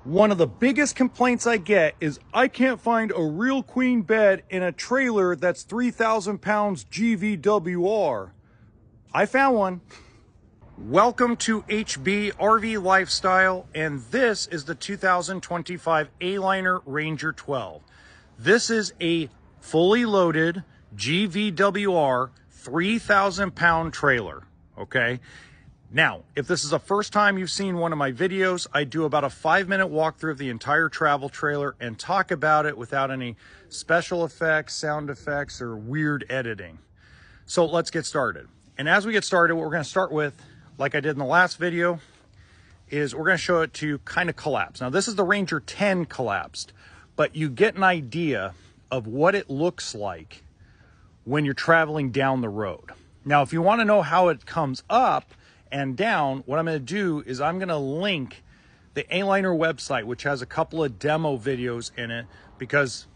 One of the biggest complaints I get is I can't find a real queen bed in a trailer that's 3,000 pounds GVWR. I found one. Welcome to HB RV Lifestyle, and this is the 2025 A-Liner Ranger 12. This is a fully loaded GVWR 3,000 pound trailer, okay? Now, if this is the first time you've seen one of my videos, I do about a 5-minute walkthrough of the entire travel trailer and talk about it without any special effects, sound effects, or weird editing. So let's get started. And as we get started, what we're going to start with, like I did in the last video, is we're going to show it to kind of collapse. Now, this is the Ranger 10 collapsed, but you get an idea of what it looks like when you're traveling down the road. Now, if you want to know how it comes up and down, what I'm going to do is I'm going to link the A-Liner website, which has a couple of demo videos in it, because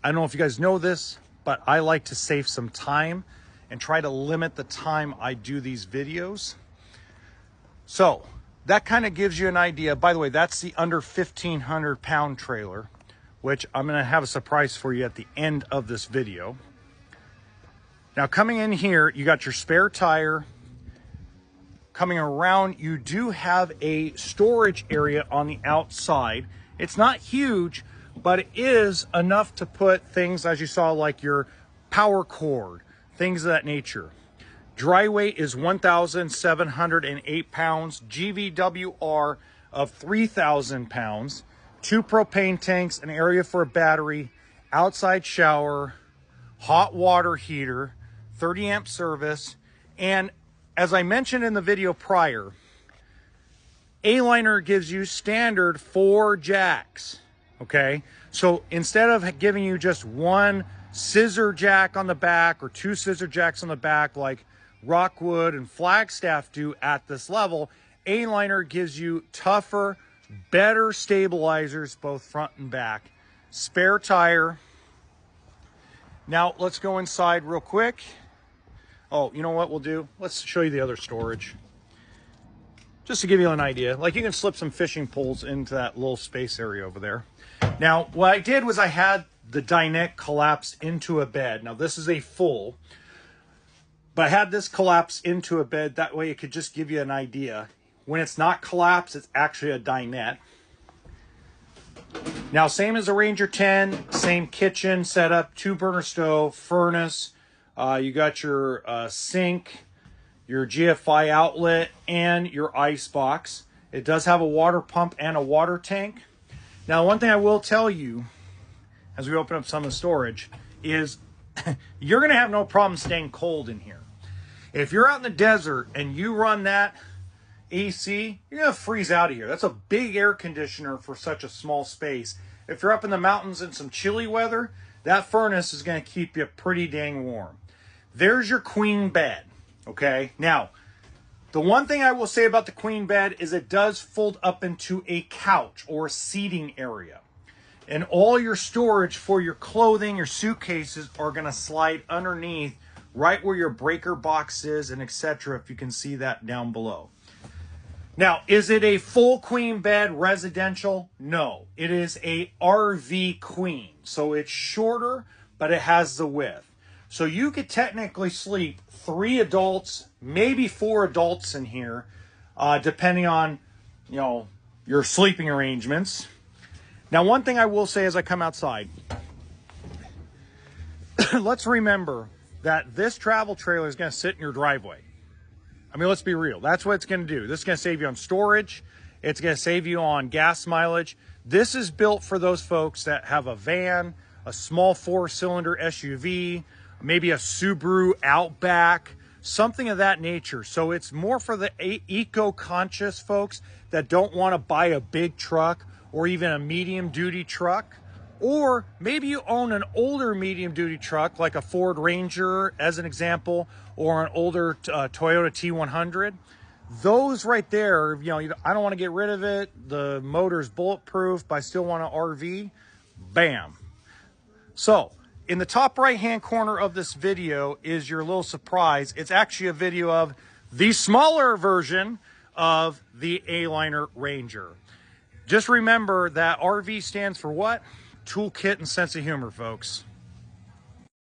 I don't know if you guys know this, but I like to save some time and try to limit the time I do these videos. So that kind of gives you an idea. By the way, that's the under 1,500 pound trailer, which I'm going to have a surprise for you at the end of this video. Now, coming in here, you got your spare tire. Coming around, you do have a storage area on the outside. It's not huge, but it is enough to put things, as you saw, like your power cord, things of that nature. Dry weight is 1,708 pounds, GVWR of 3,000 pounds, 2 propane tanks, an area for a battery, outside shower, hot water heater, 30 amp service, and as I mentioned in the video prior, A-Liner gives you standard 4 jacks, okay? So instead of giving you just one scissor jack on the back or 2 scissor jacks on the back like Rockwood and Flagstaff do at this level, A-Liner gives you tougher, better stabilizers, both front and back. Spare tire. Now let's go inside real quick. Oh, you know what we'll do? Let's show you the other storage. Just to give you an idea. Like, you can slip some fishing poles into that little space area over there. Now, what I did was I had the dinette collapse into a bed. Now, this is a full, but I had this collapse into a bed. That way it could just give you an idea. When it's not collapsed, it's actually a dinette. Now, same as the Ranger 10, same kitchen setup, 2-burner stove, furnace. You got your sink, your GFI outlet, and your ice box. It does have a water pump and a water tank. Now, one thing I will tell you, as we open up some of the storage, is you're going to have no problem staying cold in here. If you're out in the desert and you run that AC, you're going to freeze out of here. That's a big air conditioner for such a small space. If you're up in the mountains in some chilly weather, that furnace is going to keep you pretty dang warm. There's your queen bed, okay? Now, the one thing I will say about the queen bed is it does fold up into a couch or a seating area. And all your storage for your clothing, your suitcases are going to slide underneath right where your breaker box is and etc. if you can see that down below. Now, is it a full queen bed residential? No, it is a RV queen. So it's shorter, but it has the width. So you could technically sleep 3 adults, maybe 4 adults in here, depending on, you know, your sleeping arrangements. Now, one thing I will say as I come outside, let's remember that this travel trailer is going to sit in your driveway. I mean, let's be real. That's what it's going to do. This is going to save you on storage. It's going to save you on gas mileage. This is built for those folks that have a van, a small 4-cylinder SUV, maybe a Subaru Outback, something of that nature. So it's more for the eco-conscious folks that don't want to buy a big truck or even a medium-duty truck. Or maybe you own an older medium-duty truck, like a Ford Ranger, as an example, or an older Toyota T100. Those right there, you know, I don't want to get rid of it. The motor's bulletproof, but I still want an RV. Bam. So, in the top right-hand corner of this video is your little surprise. It's actually a video of the smaller version of the A-Liner Ranger. Just remember that RV stands for what? Toolkit and sense of humor, folks.